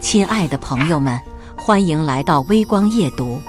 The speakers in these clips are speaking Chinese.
亲爱的朋友们，欢迎来到微光夜读。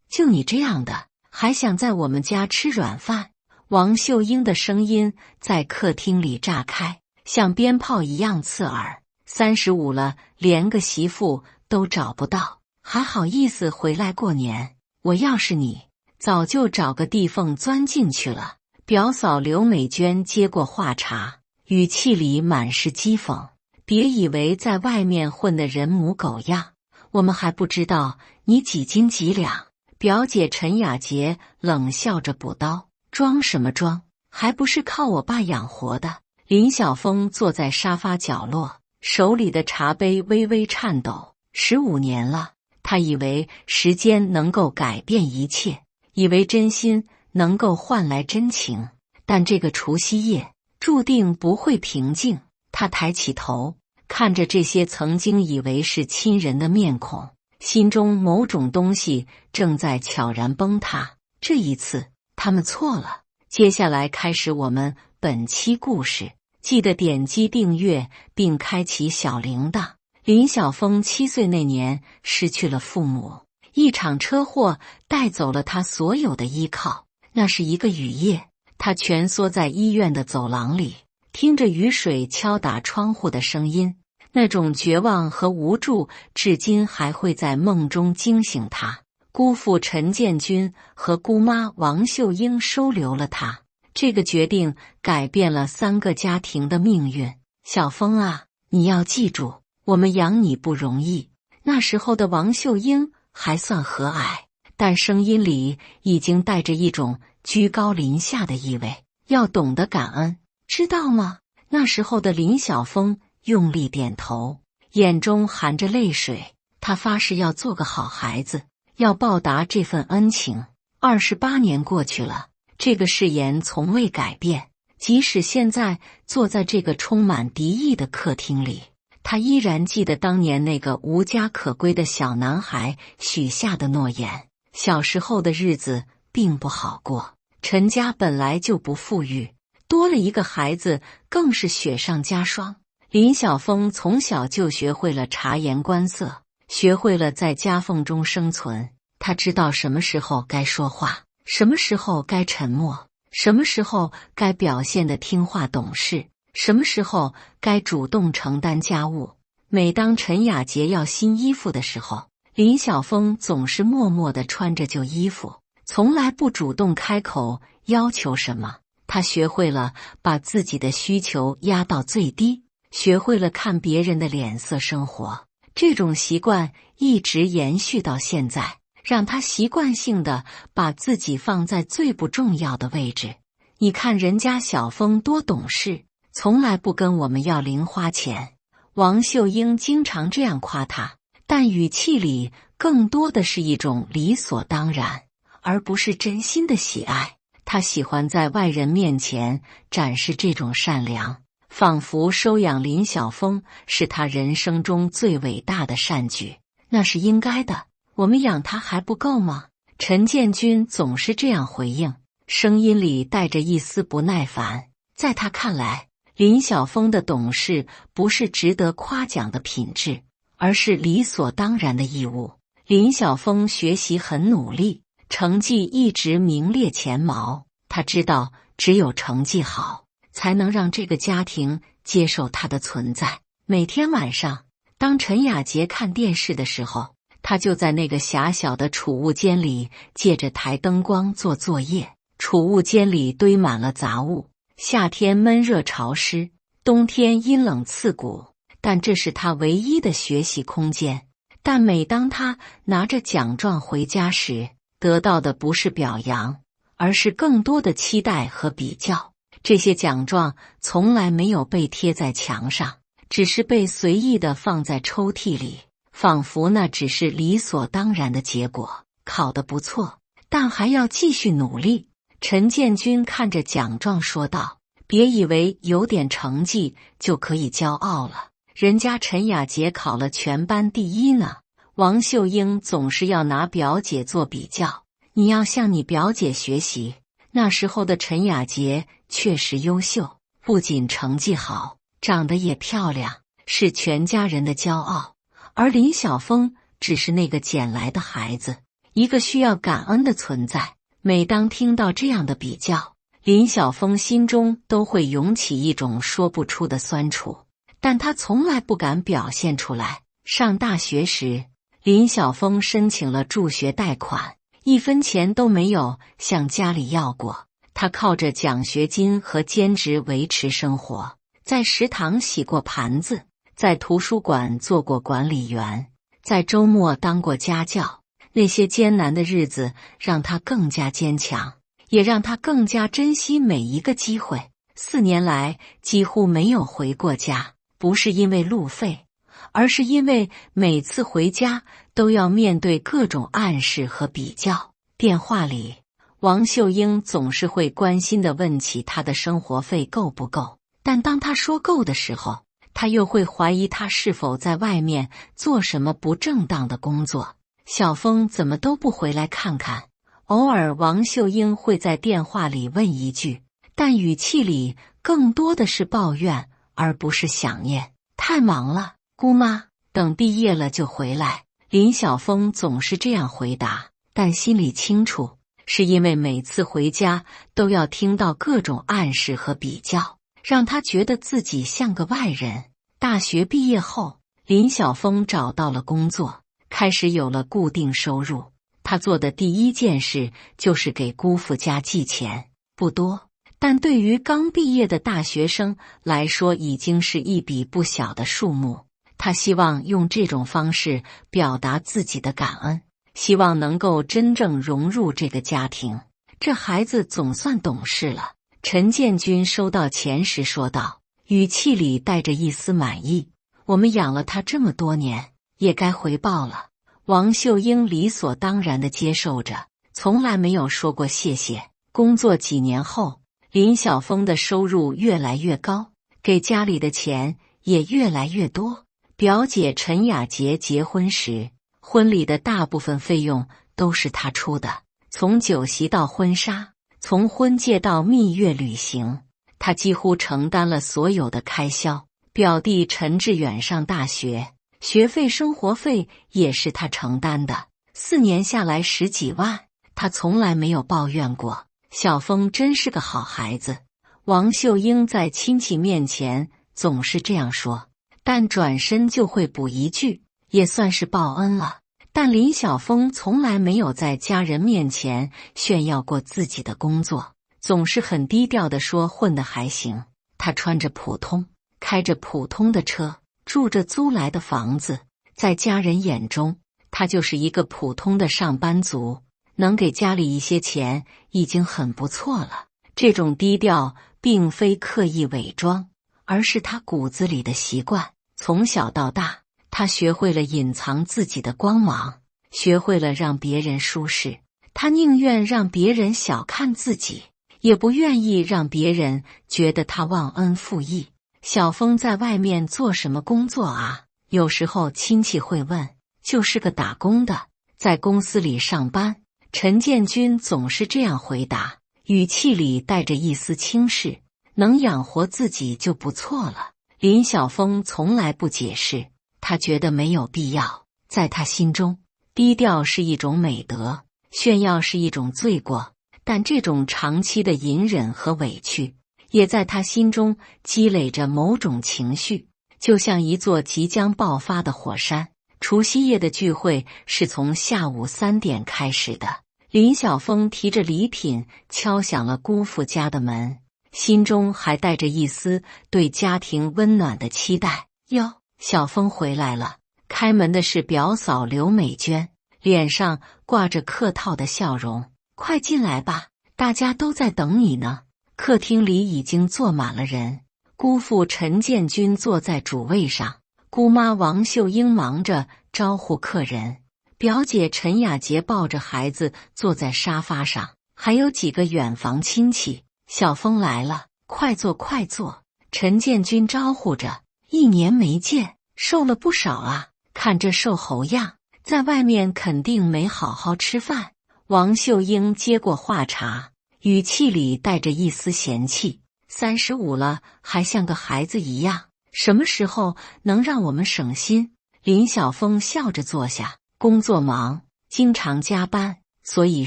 就你这样的，还想在我们家吃软饭？王秀英的声音在客厅里炸开，像鞭炮一样刺耳。35了，连个媳妇都找不到，还好意思回来过年？我要是你，早就找个地缝钻进去了。表嫂刘美娟接过话茬，语气里满是讥讽。别以为在外面混得人模狗样，我们还不知道你几斤几两。表姐陈雅洁冷笑着补刀：装什么装？还不是靠我爸养活的。林晓峰坐在沙发角落，手里的茶杯微微颤抖。15年了，他以为时间能够改变一切，以为真心能够换来真情，但这个除夕夜注定不会平静。他抬起头，看着这些曾经以为是亲人的面孔，心中某种东西正在悄然崩塌。这一次，他们错了。接下来开始我们本期故事，记得点击订阅并开启小铃铛。林晓峰7岁那年失去了父母，一场车祸带走了他所有的依靠。那是一个雨夜，他蜷缩在医院的走廊里，听着雨水敲打窗户的声音，那种绝望和无助至今还会在梦中惊醒他。姑父陈建军和姑妈王秀英收留了他，这个决定改变了3个家庭的命运。小峰啊，你要记住，我们养你不容易。那时候的王秀英还算和蔼，但声音里已经带着一种居高临下的意味。要懂得感恩，知道吗？那时候的林晓峰用力点头，眼中含着泪水。他发誓要做个好孩子，要报答这份恩情。28年过去了，这个誓言从未改变。即使现在坐在这个充满敌意的客厅里，他依然记得当年那个无家可归的小男孩许下的诺言。小时候的日子并不好过，陈家本来就不富裕，多了一个孩子更是雪上加霜。林晓峰从小就学会了察言观色，学会了在夹缝中生存。他知道什么时候该说话，什么时候该沉默，什么时候该表现得听话懂事，什么时候该主动承担家务。每当陈雅洁要新衣服的时候，林晓峰总是默默地穿着旧衣服，从来不主动开口要求什么。他学会了把自己的需求压到最低，学会了看别人的脸色生活。这种习惯一直延续到现在，让他习惯性的把自己放在最不重要的位置。你看人家小峰多懂事，从来不跟我们要零花钱。王秀英经常这样夸他，但语气里更多的是一种理所当然，而不是真心的喜爱。他喜欢在外人面前展示这种善良，仿佛收养林晓峰是他人生中最伟大的善举。那是应该的，我们养他还不够吗？陈建军总是这样回应，声音里带着一丝不耐烦。在他看来，林晓峰的懂事不是值得夸奖的品质，而是理所当然的义务。林晓峰学习很努力，成绩一直名列前茅。他知道只有成绩好，才能让这个家庭接受他的存在。每天晚上，当陈雅洁看电视的时候，他就在那个狭小的储物间里借着台灯光做作业。储物间里堆满了杂物，夏天闷热潮湿，冬天阴冷刺骨，但这是他唯一的学习空间。但每当他拿着奖状回家时，得到的不是表扬，而是更多的期待和比较。这些奖状从来没有被贴在墙上，只是被随意地放在抽屉里，仿佛那只是理所当然的结果。考得不错，但还要继续努力。陈建军看着奖状说道：别以为有点成绩就可以骄傲了，人家陈雅洁考了全班第1呢。王秀英总是要拿表姐做比较，你要向你表姐学习。那时候的陈雅洁确实优秀，不仅成绩好，长得也漂亮，是全家人的骄傲。而林晓峰只是那个捡来的孩子，一个需要感恩的存在。每当听到这样的比较，林晓峰心中都会涌起一种说不出的酸楚，但他从来不敢表现出来。上大学时，林晓峰申请了助学贷款，1分钱都没有向家里要过。他靠着奖学金和兼职维持生活，在食堂洗过盘子，在图书馆做过管理员，在周末当过家教。那些艰难的日子让他更加坚强，也让他更加珍惜每一个机会。4年来几乎没有回过家，不是因为路费，而是因为每次回家都要面对各种暗示和比较。电话里，王秀英总是会关心地问起他的生活费够不够，但当他说够的时候，他又会怀疑他是否在外面做什么不正当的工作。小峰怎么都不回来看看，偶尔王秀英会在电话里问一句，但语气里更多的是抱怨，而不是想念。太忙了，姑妈，等毕业了就回来。林晓峰总是这样回答，但心里清楚，是因为每次回家都要听到各种暗示和比较，让他觉得自己像个外人。大学毕业后，林晓峰找到了工作，开始有了固定收入。他做的第一件事就是给姑父家寄钱，不多，但对于刚毕业的大学生来说已经是一笔不小的数目。他希望用这种方式表达自己的感恩，希望能够真正融入这个家庭。这孩子总算懂事了。陈建军收到钱时说道，语气里带着一丝满意，我们养了他这么多年，也该回报了。王秀英理所当然地接受着，从来没有说过谢谢。工作几年后，林晓峰的收入越来越高，给家里的钱也越来越多。表姐陈雅洁结婚时，婚礼的大部分费用都是他出的，从酒席到婚纱，从婚戒到蜜月旅行，他几乎承担了所有的开销。表弟陈志远上大学，学费、生活费也是他承担的，4年下来10几万，他从来没有抱怨过。小峰真是个好孩子，王秀英在亲戚面前总是这样说，但转身就会补一句，也算是报恩了。但林晓峰从来没有在家人面前炫耀过自己的工作，总是很低调地说混得还行。他穿着普通，开着普通的车，住着租来的房子，在家人眼中，他就是一个普通的上班族，能给家里一些钱已经很不错了。这种低调并非刻意伪装，而是他骨子里的习惯。从小到大，他学会了隐藏自己的光芒，学会了让别人舒适。他宁愿让别人小看自己，也不愿意让别人觉得他忘恩负义。小峰在外面做什么工作啊？有时候亲戚会问，就是个打工的，在公司里上班。陈建军总是这样回答，语气里带着一丝轻视，能养活自己就不错了。林晓峰从来不解释，他觉得没有必要。在他心中，低调是一种美德，炫耀是一种罪过，但这种长期的隐忍和委屈，也在他心中积累着某种情绪，就像一座即将爆发的火山。除夕夜的聚会是从下午3点开始的，林晓峰提着礼品敲响了姑父家的门，心中还带着一丝对家庭温暖的期待。哟，小峰回来了。开门的是表嫂刘美娟，脸上挂着客套的笑容。快进来吧，大家都在等你呢。客厅里已经坐满了人，姑父陈建军坐在主位上，姑妈王秀英忙着招呼客人，表姐陈雅洁抱着孩子坐在沙发上，还有几个远房亲戚。小峰来了，快坐快坐。陈建军招呼着，1年没见，瘦了不少啊，看这瘦猴样，在外面肯定没好好吃饭。王秀英接过话茬，语气里带着一丝嫌弃，35了还像个孩子一样，什么时候能让我们省心？林晓峰笑着坐下，工作忙，经常加班，所以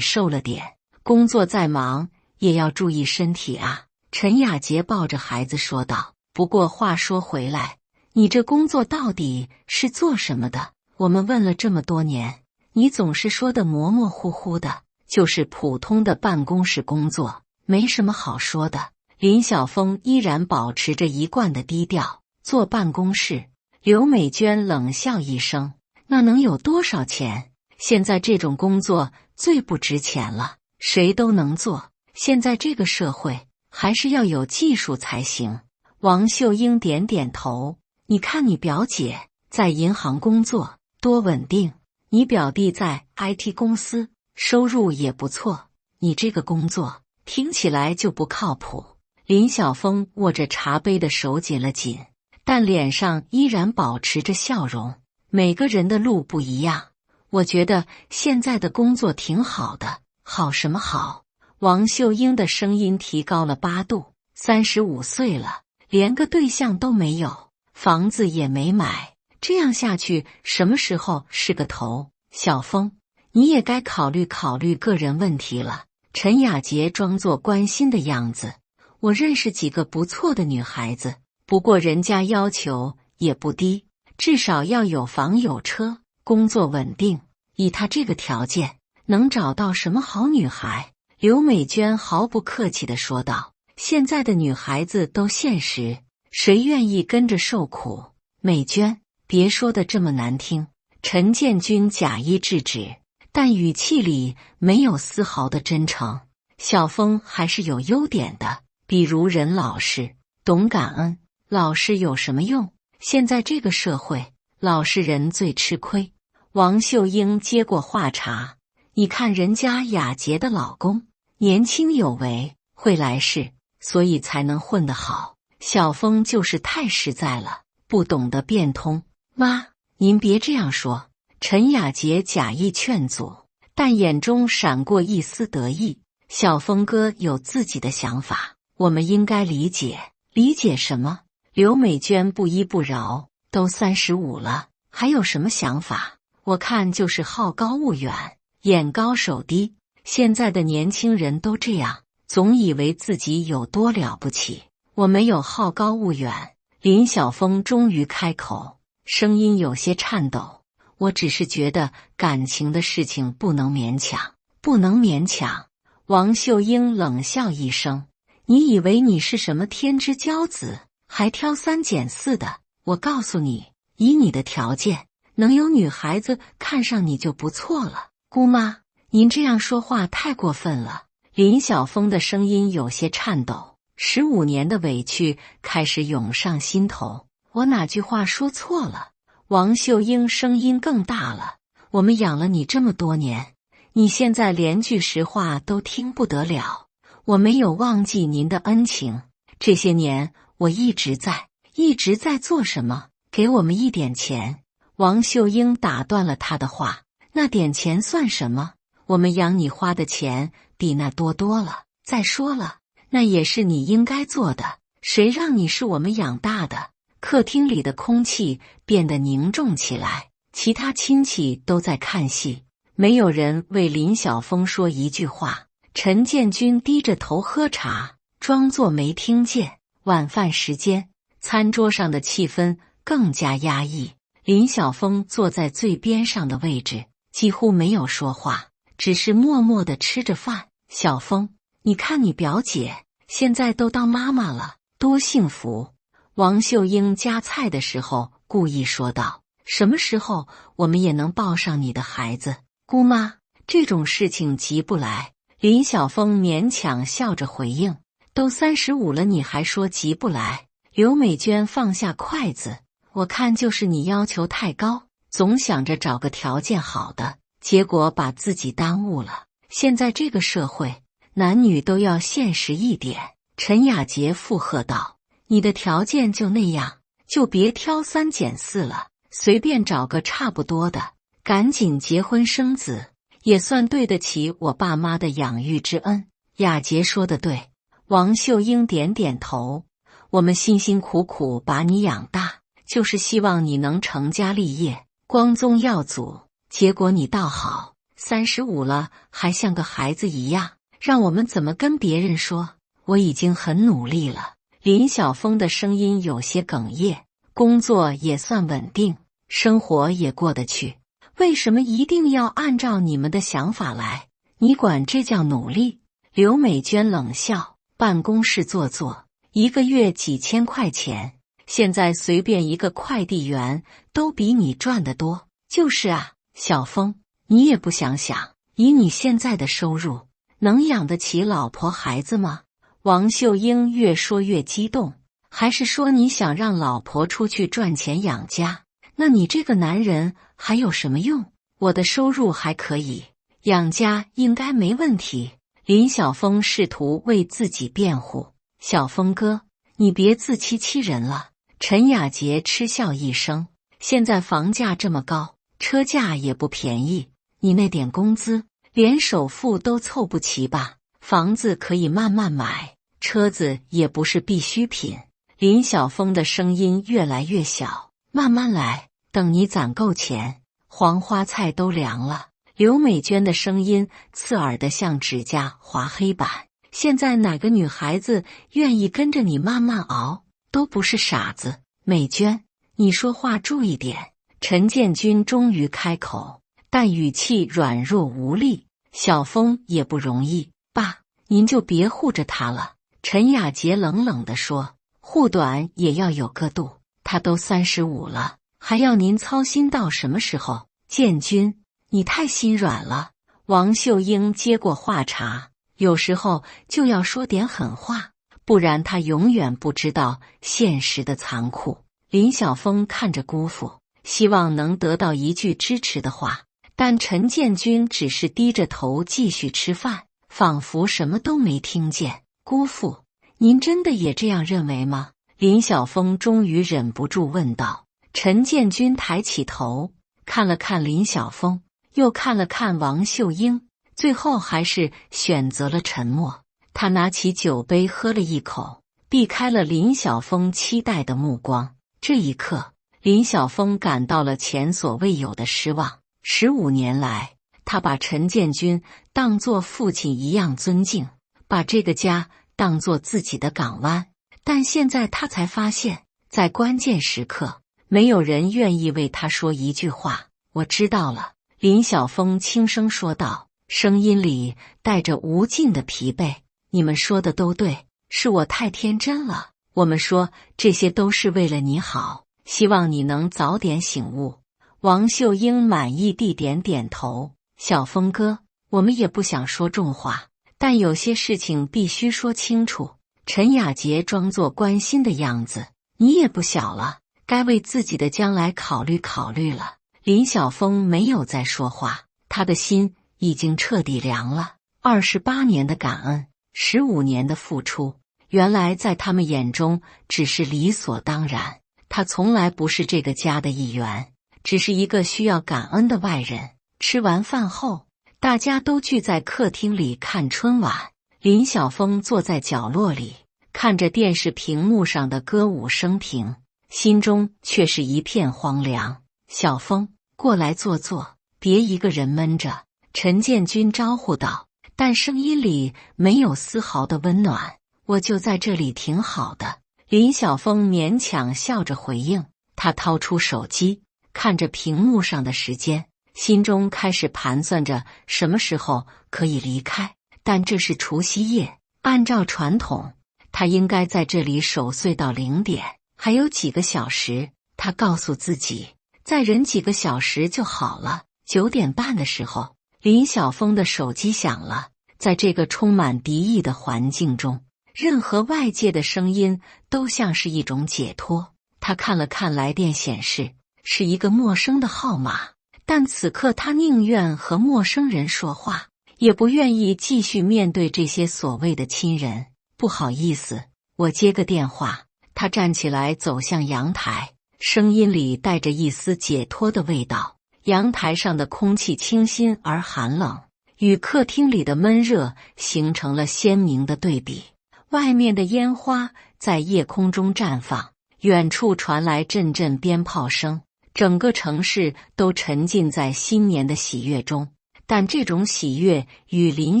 瘦了点。工作再忙，也要注意身体啊。陈雅洁抱着孩子说道。不过话说回来，你这工作到底是做什么的？我们问了这么多年，你总是说的模模糊糊的，就是普通的办公室工作，没什么好说的。林晓峰依然保持着一贯的低调。坐办公室，刘美娟冷笑一声，那能有多少钱？现在这种工作最不值钱了，谁都能做。现在这个社会还是要有技术才行。王秀英点点头，你看你表姐在银行工作多稳定，你表弟在 IT 公司收入也不错，你这个工作听起来就不靠谱。林晓峰握着茶杯的手紧了紧，但脸上依然保持着笑容。每个人的路不一样，我觉得现在的工作挺好的。好什么好？王秀英的声音提高了8度。35岁了，连个对象都没有，房子也没买，这样下去什么时候是个头？小峰，你也该考虑考虑个人问题了。陈雅洁装作关心的样子。我认识几个不错的女孩子，不过人家要求也不低，至少要有房有车，工作稳定。以她这个条件，能找到什么好女孩？刘美娟毫不客气地说道。现在的女孩子都现实，谁愿意跟着受苦？美娟，别说的这么难听。陈建军假意制止，但语气里没有丝毫的真诚。小峰还是有优点的，比如人老实，懂感恩。老实有什么用？现在这个社会，老实人最吃亏。王秀英接过话茬，你看人家雅洁的老公，年轻有为，会来事，所以才能混得好。小峰就是太实在了，不懂得变通。妈，您别这样说。陈雅洁假意劝阻，但眼中闪过一丝得意。小峰哥有自己的想法，我们应该理解。理解什么？刘美娟不依不饶，都35了，还有什么想法？我看就是好高骛远，眼高手低。现在的年轻人都这样，总以为自己有多了不起。我没有好高骛远。林晓峰终于开口，声音有些颤抖。我只是觉得感情的事情不能勉强，不能勉强。王秀英冷笑一声，你以为你是什么天之骄子，还挑三拣四的？我告诉你，以你的条件，能有女孩子看上你就不错了。姑妈，您这样说话太过分了。林晓峰的声音有些颤抖，15年的委屈开始涌上心头。我哪句话说错了？王秀英声音更大了，我们养了你这么多年，你现在连句实话都听不得了。我没有忘记您的恩情，这些年我一直在做什么？给我们一点钱。王秀英打断了他的话，那点钱算什么？我们养你花的钱比那多了。再说了，那也是你应该做的，谁让你是我们养大的？客厅里的空气变得凝重起来，其他亲戚都在看戏，没有人为林晓峰说一句话。陈建军低着头喝茶，装作没听见。晚饭时间，餐桌上的气氛更加压抑。林晓峰坐在最边上的位置，几乎没有说话，只是默默地吃着饭。小峰，你看你表姐现在都当妈妈了，多幸福。王秀英夹菜的时候故意说道，什么时候我们也能抱上你的孩子？姑妈，这种事情急不来。林晓峰勉强笑着回应，都35了你还说急不来？刘美娟放下筷子，我看就是你要求太高，总想着找个条件好的，结果把自己耽误了。现在这个社会，男女都要现实一点。陈雅洁附和道，你的条件就那样，就别挑三拣四了，随便找个差不多的，赶紧结婚生子，也算对得起我爸妈的养育之恩。雅洁说的对。王秀英点点头，我们辛辛苦苦把你养大，就是希望你能成家立业，光宗耀祖。结果你倒好，35了还像个孩子一样，让我们怎么跟别人说？我已经很努力了。林晓峰的声音有些哽咽，工作也算稳定，生活也过得去，为什么一定要按照你们的想法来？你管这叫努力？刘美娟冷笑，办公室坐坐，一个月几千块钱，现在随便一个快递员都比你赚得多。就是啊，小峰，你也不想想，以你现在的收入，能养得起老婆孩子吗？王秀英越说越激动，还是说你想让老婆出去赚钱养家？那你这个男人还有什么用？我的收入还可以，养家应该没问题。林晓峰试图为自己辩护，小峰哥，你别自欺欺人了。陈雅洁嗤笑一声，现在房价这么高，车价也不便宜，你那点工资连首付都凑不齐吧？房子可以慢慢买，车子也不是必需品。林晓峰的声音越来越小，慢慢来，等你攒够钱，黄花菜都凉了。刘美娟的声音刺耳的像指甲划黑板，现在哪个女孩子愿意跟着你慢慢熬？都不是傻子。美娟，你说话注意点。陈建军终于开口，但语气软弱无力。小峰也不容易，爸，您就别护着他了。陈雅洁冷冷地说，护短也要有个度，他都35了，还要您操心到什么时候？建军，你太心软了。王秀英接过话茬，有时候就要说点狠话，不然他永远不知道现实的残酷。林晓峰看着姑父，希望能得到一句支持的话，但陈建军只是低着头继续吃饭，仿佛什么都没听见。姑父，您真的也这样认为吗？林晓峰终于忍不住问道。陈建军抬起头，看了看林晓峰，又看了看王秀英，最后还是选择了沉默。他拿起酒杯喝了一口，避开了林晓峰期待的目光。这一刻，林晓峰感到了前所未有的失望。15年来，他把陈建军当作父亲一样尊敬，把这个家当作自己的港湾。但现在他才发现，在关键时刻，没有人愿意为他说一句话。我知道了，林晓峰轻声说道，声音里带着无尽的疲惫。你们说的都对，是我太天真了。我们说这些都是为了你好，希望你能早点醒悟。王秀英满意地点点头。小峰哥，我们也不想说重话，但有些事情必须说清楚。陈雅洁装作关心的样子，你也不小了，该为自己的将来考虑考虑了。林晓峰没有再说话，他的心已经彻底凉了。28年的感恩，15年的付出，原来在他们眼中只是理所当然。他从来不是这个家的一员，只是一个需要感恩的外人。吃完饭后，大家都聚在客厅里看春晚。林晓峰坐在角落里，看着电视屏幕上的歌舞升平，心中却是一片荒凉。小峰，过来坐坐，别一个人闷着。陈建军招呼道，但声音里没有丝毫的温暖。我就在这里挺好的。林晓峰勉强笑着回应。他掏出手机，看着屏幕上的时间，心中开始盘算着什么时候可以离开。但这是除夕夜，按照传统，他应该在这里守岁到0点，还有几个小时。他告诉自己，再忍几个小时就好了。9点半的时候，林晓峰的手机响了。在这个充满敌意的环境中，任何外界的声音都像是一种解脱。他看了看来电显示，是一个陌生的号码，但此刻他宁愿和陌生人说话，也不愿意继续面对这些所谓的亲人。不好意思，我接个电话。他站起来走向阳台，声音里带着一丝解脱的味道。阳台上的空气清新而寒冷，与客厅里的闷热形成了鲜明的对比。外面的烟花在夜空中绽放，远处传来阵阵鞭炮声，整个城市都沉浸在新年的喜悦中。但这种喜悦与林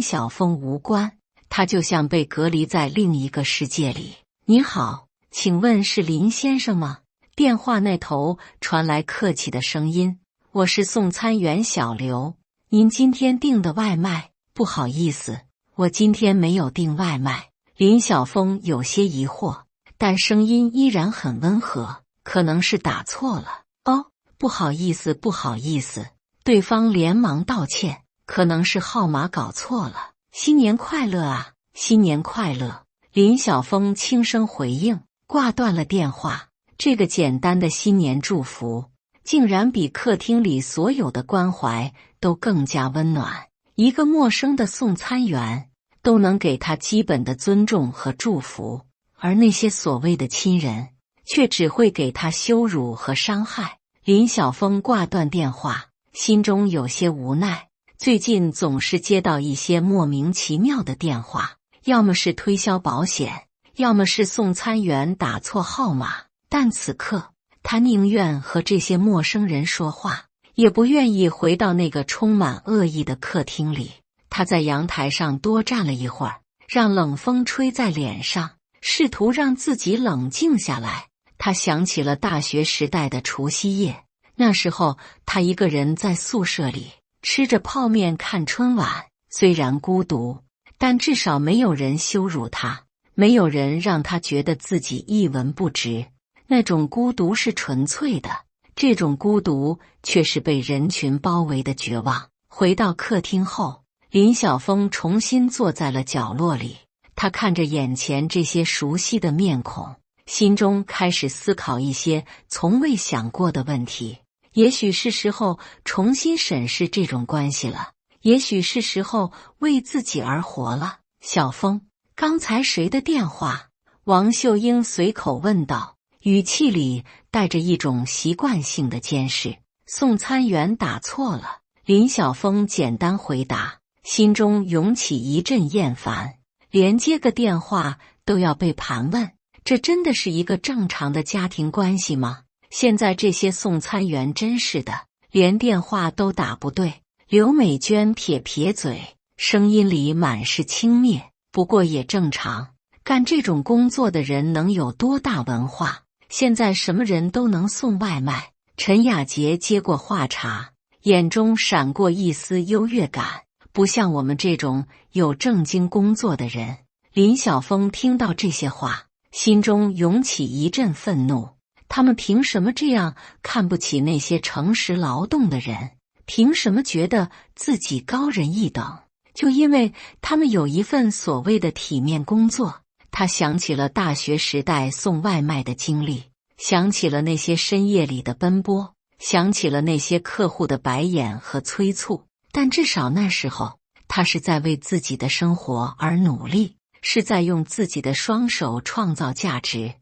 晓峰无关，他就像被隔离在另一个世界里。你好，请问是林先生吗？电话那头传来客气的声音。我是送餐员小刘，您今天订的外卖？不好意思，我今天没有订外卖。林晓峰有些疑惑，但声音依然很温和，可能是打错了。哦，不好意思，不好意思。对方连忙道歉，可能是号码搞错了。新年快乐啊，新年快乐。林晓峰轻声回应，挂断了电话。这个简单的新年祝福，竟然比客厅里所有的关怀都更加温暖。一个陌生的送餐员都能给他基本的尊重和祝福，而那些所谓的亲人却只会给他羞辱和伤害。林晓峰挂断电话，心中有些无奈。最近总是接到一些莫名其妙的电话，要么是推销保险，要么是送餐员打错号码。但此刻，他宁愿和这些陌生人说话，也不愿意回到那个充满恶意的客厅里。他在阳台上多站了一会儿，让冷风吹在脸上，试图让自己冷静下来。他想起了大学时代的除夕夜，那时候他一个人在宿舍里吃着泡面看春晚，虽然孤独，但至少没有人羞辱他，没有人让他觉得自己一文不值。那种孤独是纯粹的，这种孤独却是被人群包围的绝望。回到客厅后，林晓峰重新坐在了角落里，他看着眼前这些熟悉的面孔，心中开始思考一些从未想过的问题。也许是时候重新审视这种关系了，也许是时候为自己而活了。小峰，刚才谁的电话？王秀英随口问道，语气里带着一种习惯性的监视。送餐员打错了。林晓峰简单回答，心中涌起一阵厌烦，连接个电话都要被盘问，这真的是一个正常的家庭关系吗？现在这些送餐员真是的，连电话都打不对。刘美娟撇撇嘴，声音里满是轻蔑，不过也正常，干这种工作的人能有多大文化？现在什么人都能送外卖。陈雅洁接过话茬，眼中闪过一丝优越感，不像我们这种有正经工作的人。林晓峰听到这些话，心中涌起一阵愤怒。他们凭什么这样看不起那些诚实劳动的人？凭什么觉得自己高人一等？就因为他们有一份所谓的体面工作。他想起了大学时代送外卖的经历，想起了那些深夜里的奔波，想起了那些客户的白眼和催促。但至少那时候，他是在为自己的生活而努力，是在用自己的双手创造价值，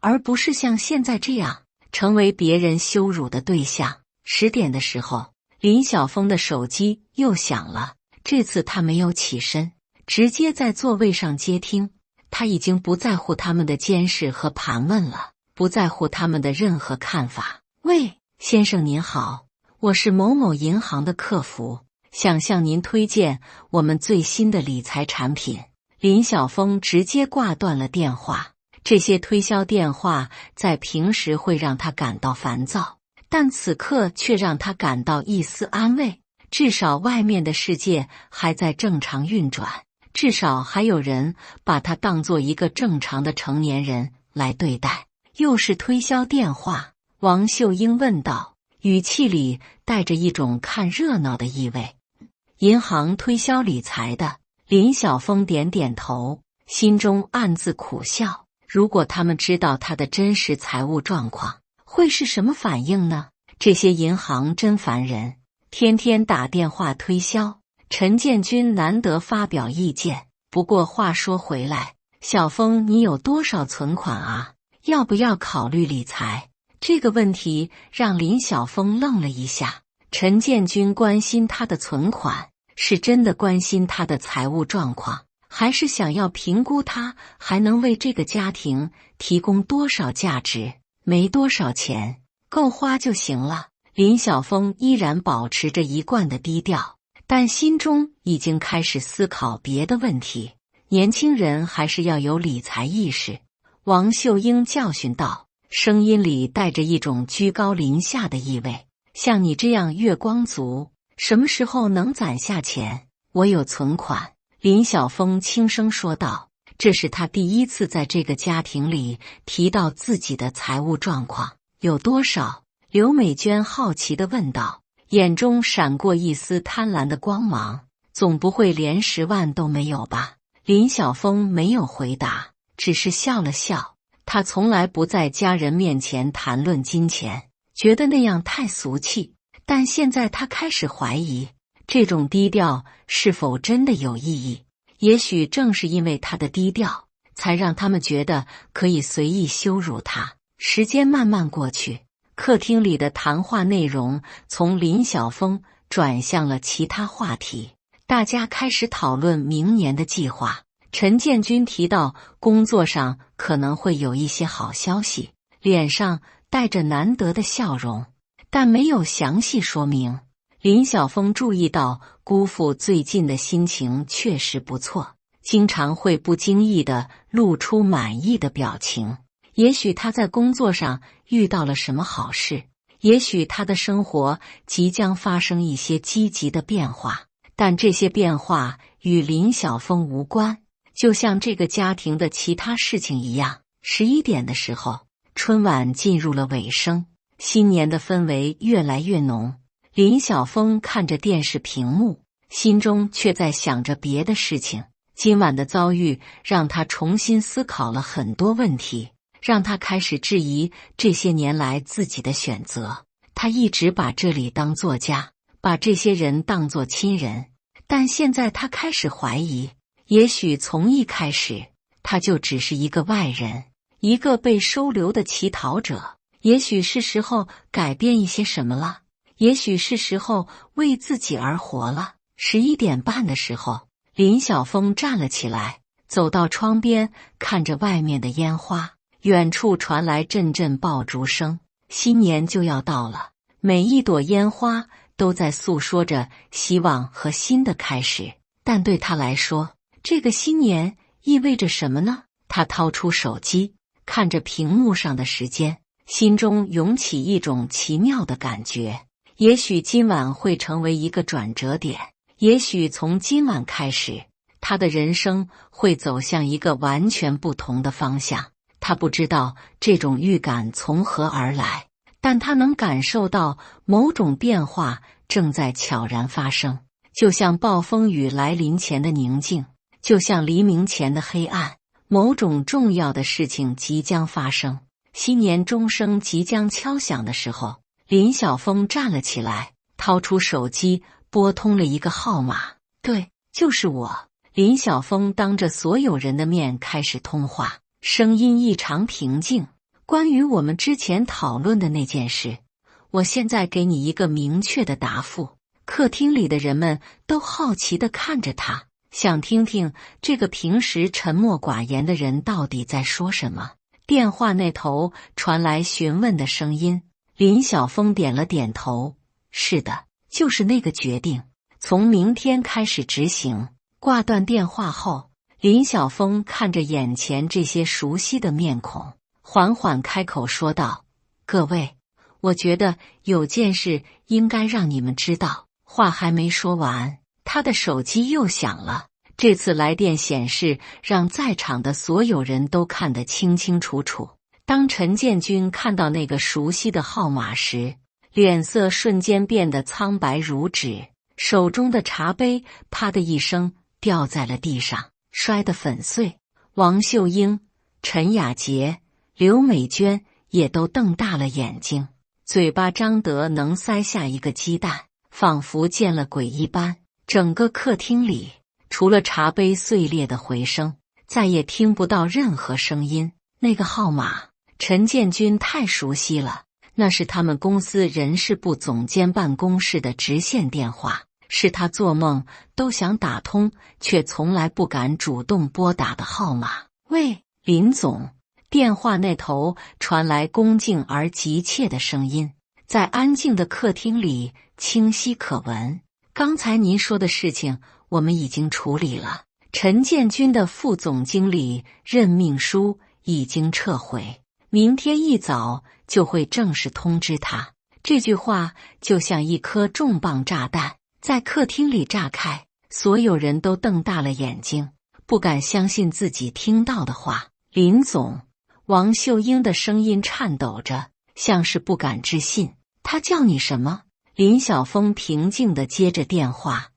而不是像现在这样成为别人羞辱的对象。10点的时候，林晓峰的手机又响了，这次他没有起身，直接在座位上接听。他已经不在乎他们的监视和盘问了，不在乎他们的任何看法。喂，先生您好，我是某某银行的客服，想向您推荐我们最新的理财产品。林晓峰直接挂断了电话。这些推销电话在平时会让他感到烦躁，但此刻却让他感到一丝安慰。至少外面的世界还在正常运转，至少还有人把他当作一个正常的成年人来对待。又是推销电话，王秀英问道，语气里带着一种看热闹的意味。银行推销理财的。林晓峰点点头，心中暗自苦笑。如果他们知道他的真实财务状况，会是什么反应呢？这些银行真烦人，天天打电话推销。陈建军难得发表意见。不过话说回来，小峰，你有多少存款啊？要不要考虑理财？这个问题让林晓峰愣了一下。陈建军关心他的存款，是真的关心他的财务状况，还是想要评估他还能为这个家庭提供多少价值？没多少钱，够花就行了。林晓峰依然保持着一贯的低调，但心中已经开始思考别的问题。年轻人还是要有理财意识。王秀英教训道，声音里带着一种居高临下的意味。像你这样月光族，什么时候能攒下钱？我有存款。林晓峰轻声说道，这是他第一次在这个家庭里提到自己的财务状况。有多少？刘美娟好奇地问道，眼中闪过一丝贪婪的光芒。总不会连10万都没有吧？林晓峰没有回答，只是笑了笑。他从来不在家人面前谈论金钱，觉得那样太俗气。但现在他开始怀疑，这种低调是否真的有意义？也许正是因为他的低调，才让他们觉得可以随意羞辱他。时间慢慢过去，客厅里的谈话内容从林晓峰转向了其他话题。大家开始讨论明年的计划。陈建军提到工作上可能会有一些好消息，脸上带着难得的笑容，但没有详细说明。林晓峰注意到姑父最近的心情确实不错，经常会不经意地露出满意的表情。也许他在工作上遇到了什么好事，也许他的生活即将发生一些积极的变化，但这些变化与林晓峰无关，就像这个家庭的其他事情一样。11点的时候，春晚进入了尾声，新年的氛围越来越浓。林晓峰看着电视屏幕，心中却在想着别的事情。今晚的遭遇让他重新思考了很多问题，让他开始质疑这些年来自己的选择。他一直把这里当作家，把这些人当作亲人，但现在他开始怀疑，也许从一开始他就只是一个外人，一个被收留的乞讨者。也许是时候改变一些什么了，也许是时候为自己而活了。11点半的时候，林晓峰站了起来，走到窗边，看着外面的烟花。远处传来阵阵爆竹声，新年就要到了，每一朵烟花都在诉说着希望和新的开始。但对他来说，这个新年意味着什么呢？他掏出手机，看着屏幕上的时间，心中涌起一种奇妙的感觉。也许今晚会成为一个转折点，也许从今晚开始，他的人生会走向一个完全不同的方向。他不知道这种预感从何而来，但他能感受到某种变化正在悄然发生，就像暴风雨来临前的宁静，就像黎明前的黑暗。某种重要的事情即将发生。新年钟声即将敲响的时候，林晓峰站了起来，掏出手机拨通了一个号码。对，就是我。林晓峰当着所有人的面开始通话，声音异常平静。关于我们之前讨论的那件事，我现在给你一个明确的答复。客厅里的人们都好奇地看着他，想听听这个平时沉默寡言的人到底在说什么。电话那头传来询问的声音，林晓峰点了点头，是的，就是那个决定，从明天开始执行。挂断电话后，林晓峰看着眼前这些熟悉的面孔，缓缓开口说道，各位，我觉得有件事应该让你们知道。话还没说完，他的手机又响了。这次来电显示让在场的所有人都看得清清楚楚。当陈建军看到那个熟悉的号码时，脸色瞬间变得苍白如纸，手中的茶杯啪的一声掉在了地上，摔得粉碎。王秀英、陈雅洁、刘美娟也都瞪大了眼睛，嘴巴张得能塞下一个鸡蛋，仿佛见了鬼一般。整个客厅里，除了茶杯碎裂的回声，再也听不到任何声音。那个号码，陈建军太熟悉了，那是他们公司人事部总监办公室的直线电话，是他做梦都想打通，却从来不敢主动拨打的号码。喂，林总。电话那头传来恭敬而急切的声音，在安静的客厅里清晰可闻。刚才您说的事情我们已经处理了，陈建军的副总经理任命书已经撤回，明天一早就会正式通知他。这句话就像一颗重磅炸弹，在客厅里炸开，所有人都瞪大了眼睛，不敢相信自己听到的话。林总，王秀英的声音颤抖着，像是不敢置信。他叫你什么？林晓峰平静地接着电话。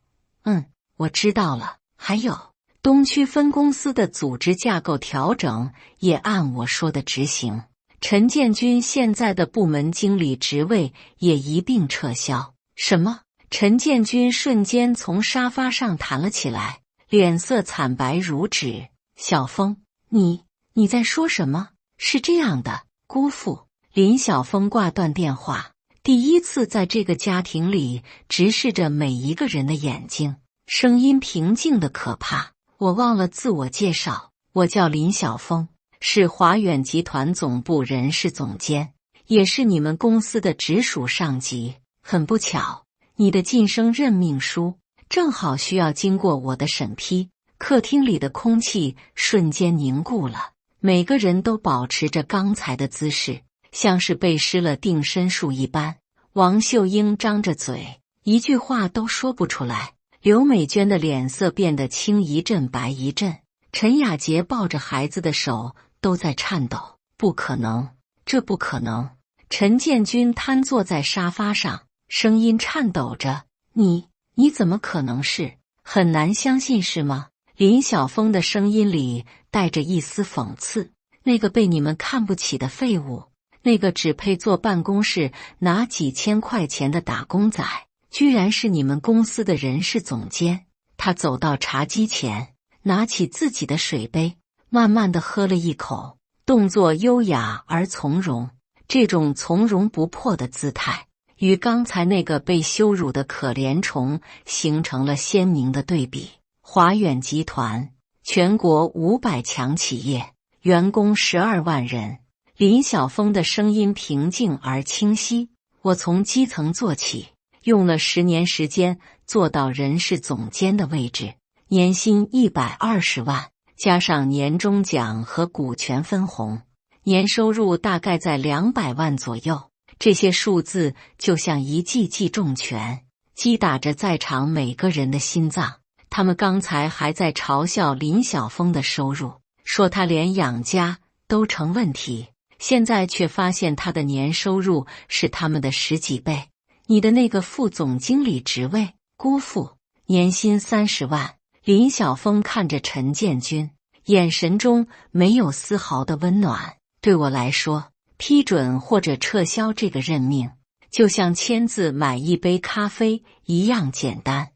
我知道了。还有，东区分公司的组织架构调整也按我说的执行。陈建军现在的部门经理职位也一并撤销。什么？陈建军瞬间从沙发上弹了起来，脸色惨白如纸。小峰，你在说什么？是这样的，姑父。林晓峰挂断电话，第一次在这个家庭里直视着每一个人的眼睛，声音平静的可怕。我忘了自我介绍，我叫林晓峰，是华远集团总部人事总监，也是你们公司的直属上级。很不巧，你的晋升任命书正好需要经过我的审批。客厅里的空气瞬间凝固了，每个人都保持着刚才的姿势，像是被施了定身术一般。王秀英张着嘴，一句话都说不出来。刘美娟的脸色变得青一阵白一阵，陈雅洁抱着孩子的手都在颤抖。不可能，这不可能！陈建军瘫坐在沙发上，声音颤抖着：“你怎么可能是？很难相信是吗？”林晓峰的声音里带着一丝讽刺：“那个被你们看不起的废物，那个只配坐办公室拿几千块钱的打工仔，居然是你们公司的人事总监。”他走到茶几前，拿起自己的水杯，慢慢地喝了一口，动作优雅而从容。这种从容不迫的姿态，与刚才那个被羞辱的可怜虫形成了鲜明的对比。华远集团，全国500强企业，员工12万人。林晓峰的声音平静而清晰：“我从基层做起，用了10年时间做到人事总监的位置，年薪120万，加上年终奖和股权分红，年收入大概在200万左右。”这些数字就像一记记重拳，击打着在场每个人的心脏。他们刚才还在嘲笑林晓峰的收入，说他连养家都成问题，现在却发现他的年收入是他们的10几倍。你的那个副总经理职位，姑父，年薪30万。林晓峰看着陈建军，眼神中没有丝毫的温暖。对我来说，批准或者撤销这个任命，就像签字买一杯咖啡一样简单。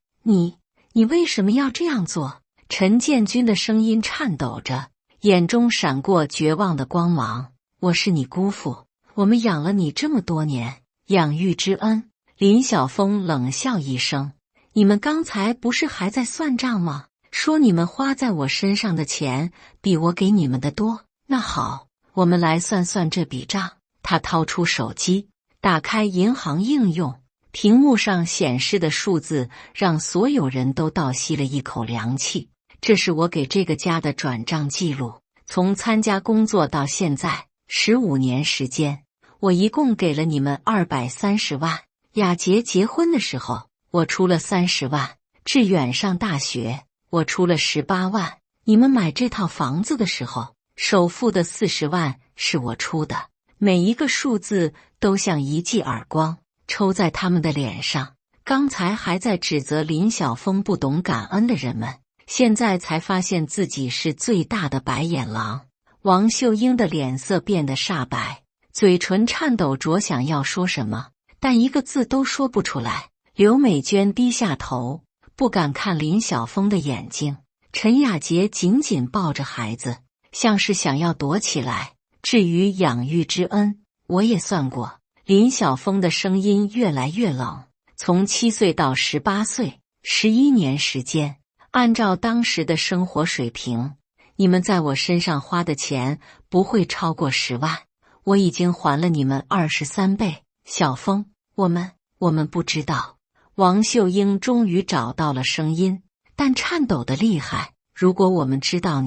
你为什么要这样做？陈建军的声音颤抖着，眼中闪过绝望的光芒。我是你姑父，我们养了你这么多年，养育之恩。林晓峰冷笑一声：“你们刚才不是还在算账吗？说你们花在我身上的钱比我给你们的多。那好，我们来算算这笔账。”他掏出手机，打开银行应用，屏幕上显示的数字让所有人都倒吸了一口凉气。这是我给这个家的转账记录，从参加工作到现在15年时间，我一共给了你们230万。雅洁结婚的时候，我出了30万；志远上大学，我出了18万；你们买这套房子的时候，首付的40万是我出的。每一个数字都像一记耳光抽在他们的脸上。刚才还在指责林晓峰不懂感恩的人们，现在才发现自己是最大的白眼狼。王秀英的脸色变得煞白，嘴唇颤抖着想要说什么，但一个字都说不出来。刘美娟低下头，不敢看林晓峰的眼睛。陈雅洁紧紧抱着孩子，像是想要躲起来。至于养育之恩，我也算过。林晓峰的声音越来越冷。从7岁到18岁，11年时间，按照当时的生活水平，你们在我身上花的钱不会超过10万，我已经还了你们23倍。小峰，我们不知道。王秀英终于找到了声音，但颤抖得厉害。如果我们知道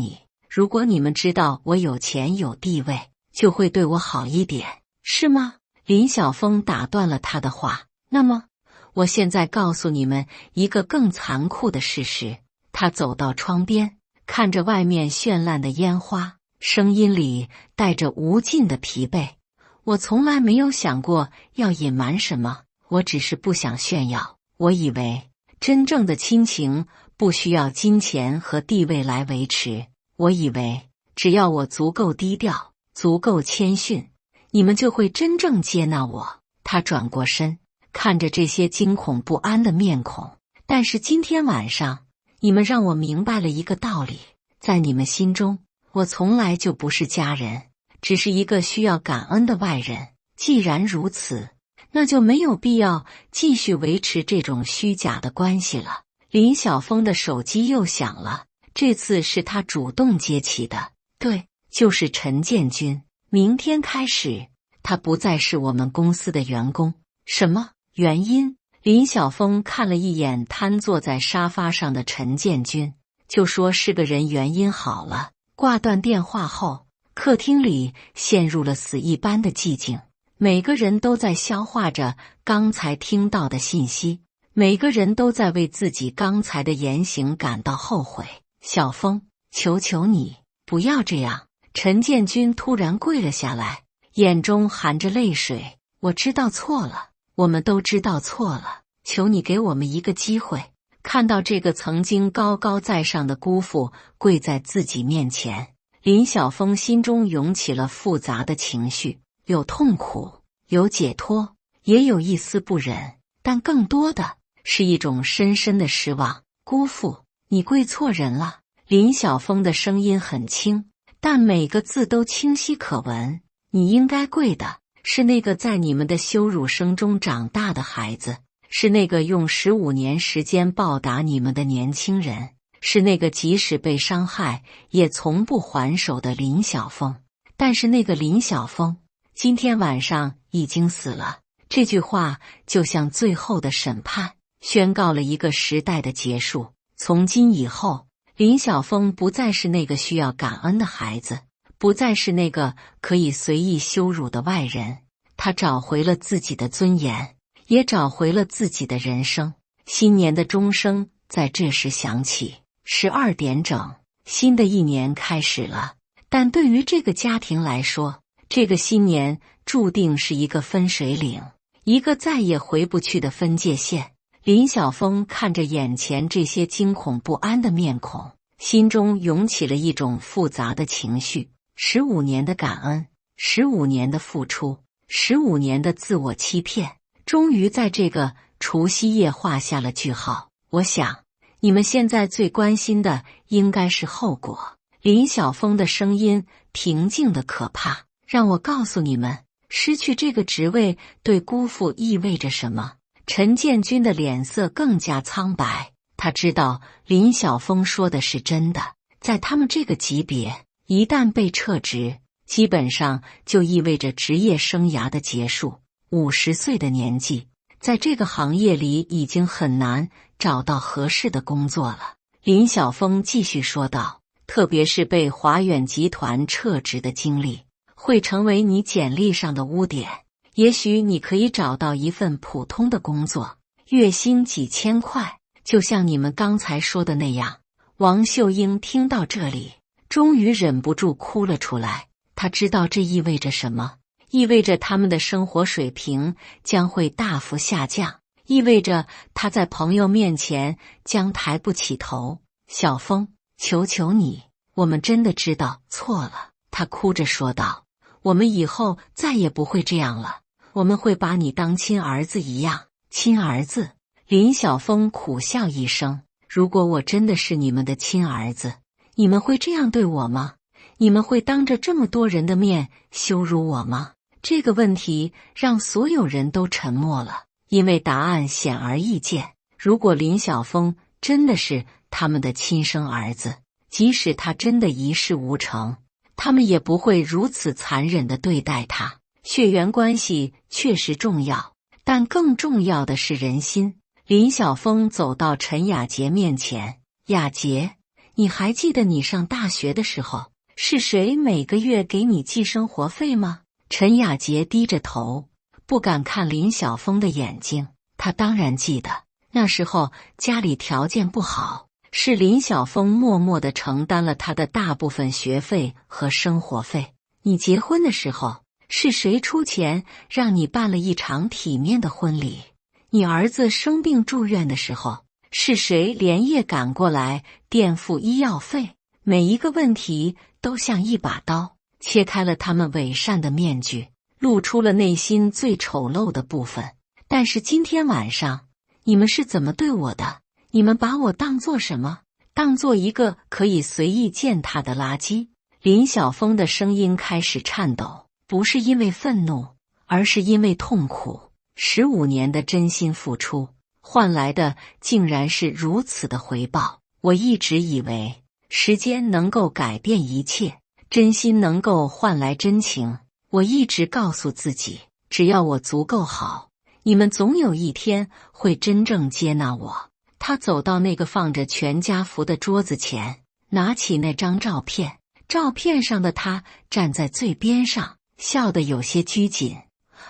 如果你们知道我有钱有地位，就会对我好一点，是吗？林晓峰打断了他的话。那么，我现在告诉你们一个更残酷的事实。他走到窗边，看着外面绚烂的烟花，声音里带着无尽的疲惫。我从来没有想过要隐瞒什么，我只是不想炫耀。我以为真正的亲情不需要金钱和地位来维持，我以为只要我足够低调，足够谦逊，你们就会真正接纳我。他转过身，看着这些惊恐不安的面孔。但是今天晚上，你们让我明白了一个道理，在你们心中，我从来就不是家人，只是一个需要感恩的外人。既然如此，那就没有必要继续维持这种虚假的关系了。林晓峰的手机又响了，这次是他主动接起的。对，就是陈建军。明天开始，他不再是我们公司的员工。什么原因？林晓峰看了一眼瘫坐在沙发上的陈建军，就说是个人原因好了。挂断电话后，客厅里陷入了死一般的寂静。每个人都在消化着刚才听到的信息，每个人都在为自己刚才的言行感到后悔。小峰，求求你不要这样！陈建军突然跪了下来，眼中含着泪水。我知道错了，我们都知道错了，求你给我们一个机会。看到这个曾经高高在上的姑父跪在自己面前，林晓峰心中涌起了复杂的情绪。有痛苦，有解脱，也有一丝不忍，但更多的是一种深深的失望。姑父，你跪错人了。林晓峰的声音很轻，但每个字都清晰可闻。你应该跪的是那个在你们的羞辱声中长大的孩子，是那个用15年时间报答你们的年轻人，是那个即使被伤害也从不还手的林晓峰。但是那个林晓峰今天晚上已经死了。这句话就像最后的审判，宣告了一个时代的结束。从今以后，林晓峰不再是那个需要感恩的孩子，不再是那个可以随意羞辱的外人。他找回了自己的尊严，也找回了自己的人生。新年的钟声在这时响起，12点整，新的一年开始了。但对于这个家庭来说，这个新年注定是一个分水岭，一个再也回不去的分界线。林晓峰看着眼前这些惊恐不安的面孔，心中涌起了一种复杂的情绪。15年的感恩，15年的付出，15年的自我欺骗，终于在这个除夕夜画下了句号。我想，你们现在最关心的应该是后果。林晓峰的声音平静的可怕。让我告诉你们，失去这个职位对姑父意味着什么。陈建军的脸色更加苍白，他知道林晓峰说的是真的。在他们这个级别，一旦被撤职，基本上就意味着职业生涯的结束。50岁的年纪，在这个行业里已经很难找到合适的工作了。林晓峰继续说道，特别是被华远集团撤职的经历，会成为你简历上的污点。也许你可以找到一份普通的工作，月薪几千块，就像你们刚才说的那样。王秀英听到这里，终于忍不住哭了出来。她知道这意味着什么，意味着他们的生活水平将会大幅下降，意味着她在朋友面前将抬不起头。小峰，求求你，我们真的知道错了。她哭着说道，我们以后再也不会这样了，我们会把你当亲儿子一样。亲儿子？林晓峰苦笑一声，如果我真的是你们的亲儿子，你们会这样对我吗？你们会当着这么多人的面羞辱我吗？这个问题让所有人都沉默了，因为答案显而易见。如果林晓峰真的是他们的亲生儿子，即使他真的一事无成，他们也不会如此残忍地对待他。血缘关系确实重要，但更重要的是人心。林晓峰走到陈雅洁面前：“雅洁，你还记得你上大学的时候，是谁每个月给你寄生活费吗？”陈雅洁低着头，不敢看林晓峰的眼睛。他当然记得，那时候家里条件不好，是林晓峰默默地承担了他的大部分学费和生活费。你结婚的时候，是谁出钱让你办了一场体面的婚礼？你儿子生病住院的时候，是谁连夜赶过来垫付医药费？每一个问题都像一把刀，切开了他们伪善的面具，露出了内心最丑陋的部分。但是今天晚上，你们是怎么对我的？你们把我当作什么？当作一个可以随意践踏的垃圾？林晓峰的声音开始颤抖，不是因为愤怒，而是因为痛苦。15年的真心付出，换来的竟然是如此的回报。我一直以为时间能够改变一切，真心能够换来真情。我一直告诉自己，只要我足够好，你们总有一天会真正接纳我。他走到那个放着全家福的桌子前，拿起那张照片，照片上的他站在最边上，笑得有些拘谨，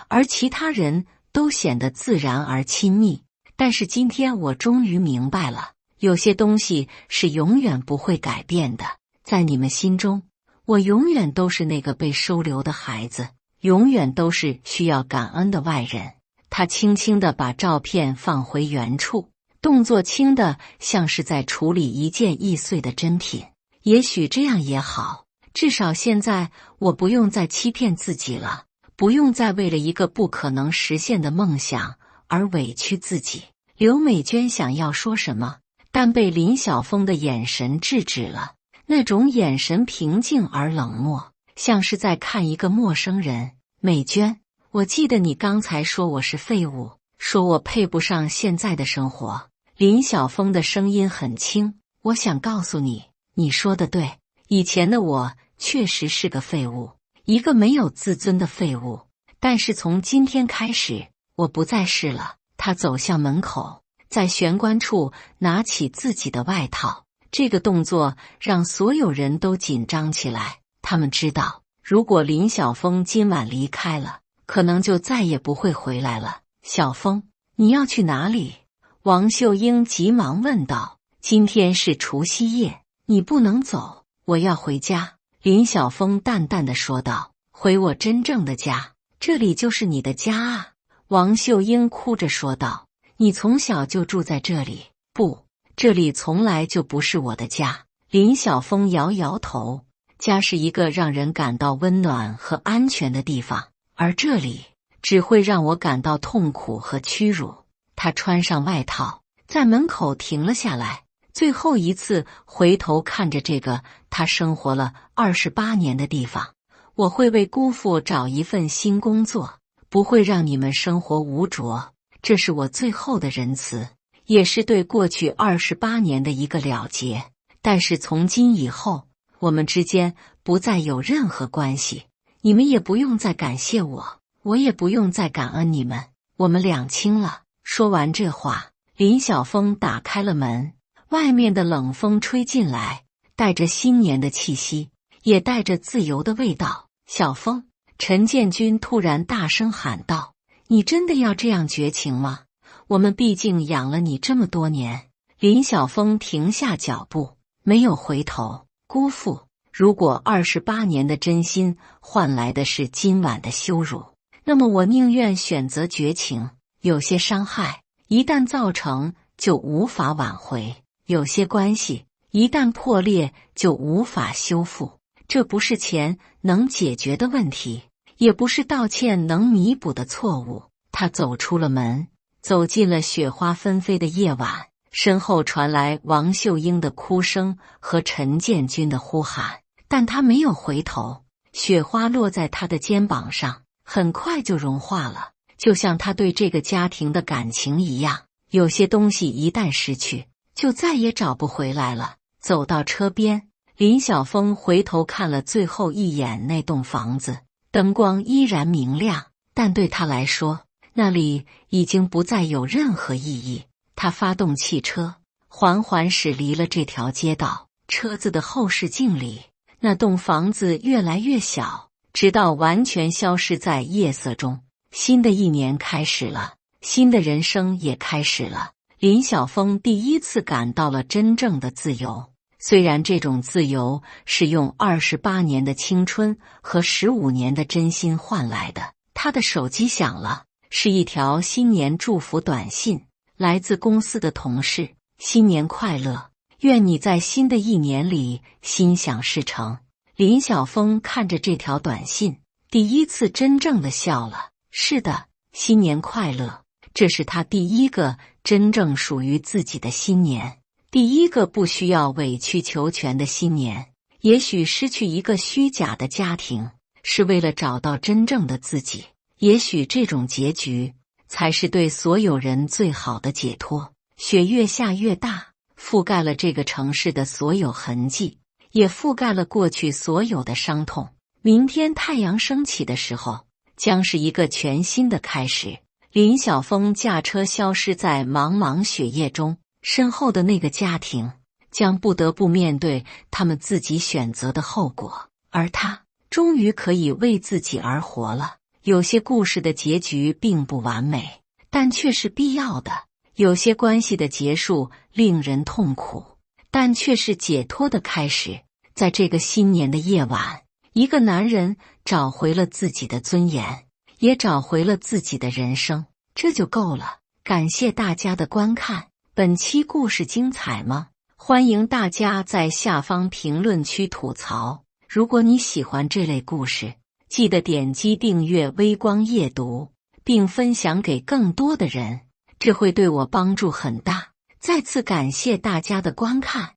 而其他人都显得自然而亲密。但是今天我终于明白了，有些东西是永远不会改变的。在你们心中，我永远都是那个被收留的孩子，永远都是需要感恩的外人。他轻轻地把照片放回原处，动作轻的像是在处理一件易碎的珍品。也许这样也好，至少现在我不用再欺骗自己了，不用再为了一个不可能实现的梦想而委屈自己。刘美娟想要说什么，但被林晓峰的眼神制止了。那种眼神平静而冷漠，像是在看一个陌生人。美娟，我记得你刚才说我是废物，说我配不上现在的生活。林晓峰的声音很轻，我想告诉你，你说的对，以前的我确实是个废物，一个没有自尊的废物。但是从今天开始，我不再是了。他走向门口，在玄关处拿起自己的外套。这个动作让所有人都紧张起来。他们知道，如果林晓峰今晚离开了，可能就再也不会回来了。小峰，你要去哪里？王秀英急忙问道。今天是除夕夜，你不能走。我要回家。林晓峰淡淡的说道。回我真正的家，这里就是你的家啊。王秀英哭着说道。你从小就住在这里。不，这里从来就不是我的家。林晓峰摇摇头。家是一个让人感到温暖和安全的地方，而这里只会让我感到痛苦和屈辱。他穿上外套，在门口停了下来，最后一次回头看着这个他生活了28年的地方。我会为姑父找一份新工作，不会让你们生活无着，这是我最后的仁慈，也是对过去28年的一个了结。但是从今以后，我们之间不再有任何关系，你们也不用再感谢我，我也不用再感恩你们，我们两清了。说完这话，林晓峰打开了门，外面的冷风吹进来，带着新年的气息，也带着自由的味道。小峰，陈建军突然大声喊道，你真的要这样绝情吗？我们毕竟养了你这么多年。林晓峰停下脚步，没有回头。姑父，如果28年的真心换来的是今晚的羞辱，那么我宁愿选择绝情。有些伤害一旦造成就无法挽回，有些关系一旦破裂就无法修复。这不是钱能解决的问题，也不是道歉能弥补的错误。他走出了门，走进了雪花纷飞的夜晚，身后传来王秀英的哭声和陈建军的呼喊，但他没有回头。雪花落在他的肩膀上，很快就融化了，就像他对这个家庭的感情一样。有些东西一旦失去，就再也找不回来了。走到车边，林晓峰回头看了最后一眼那栋房子，灯光依然明亮，但对他来说，那里已经不再有任何意义。他发动汽车，缓缓驶离了这条街道。车子的后视镜里，那栋房子越来越小，直到完全消失在夜色中。新的一年开始了，新的人生也开始了。林晓峰第一次感到了真正的自由，虽然这种自由是用28年的青春和15年的真心换来的。他的手机响了，是一条新年祝福短信，来自公司的同事：新年快乐，愿你在新的一年里心想事成。林晓峰看着这条短信，第一次真正的笑了。是的，新年快乐，这是他第一个真正属于自己的新年，第一个不需要委曲求全的新年。也许失去一个虚假的家庭，是为了找到真正的自己。也许这种结局才是对所有人最好的解脱。雪越下越大，覆盖了这个城市的所有痕迹，也覆盖了过去所有的伤痛。明天太阳升起的时候，将是一个全新的开始。林晓峰驾车消失在茫茫雪夜中，身后的那个家庭将不得不面对他们自己选择的后果，而他终于可以为自己而活了。有些故事的结局并不完美，但却是必要的；有些关系的结束令人痛苦，但却是解脱的开始。在这个新年的夜晚，一个男人找回了自己的尊严，也找回了自己的人生，这就够了。感谢大家的观看，本期故事精彩吗？欢迎大家在下方评论区吐槽。如果你喜欢这类故事，记得点击订阅微光夜读，并分享给更多的人，这会对我帮助很大。再次感谢大家的观看。